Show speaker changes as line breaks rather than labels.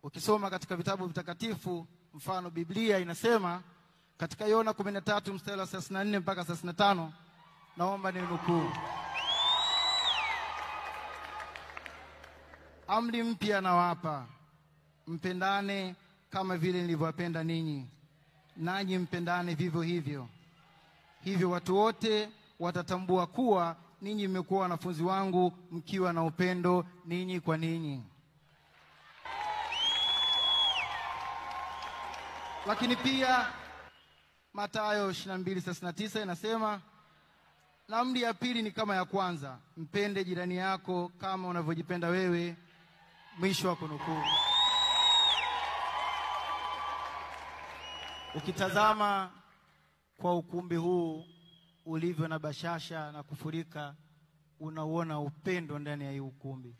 Ukisoma katika vitabu vitakatifu, mfano Biblia inasema katika Yona 13 mstari wa 34 mpaka 35, naomba ninukuu: amri mpya nawapa, mpendane kama vile nilivyowapenda ninyi, nanyi mpendane vivyo hivyo. Hivyo watu wote watatambua kuwa ninyi mmekuwa wanafunzi wangu mkiwa na upendo ninyi kwa ninyi. Lakini pia Mathayo 22:39 inasema, na amri ya pili ni kama ya kwanza, mpende jirani yako kama unavyojipenda wewe. Mwisho wa kunukuu. Ukitazama kwa ukumbi huu ulivyo na bashasha na kufurika, unauona upendo ndani ya hii ukumbi.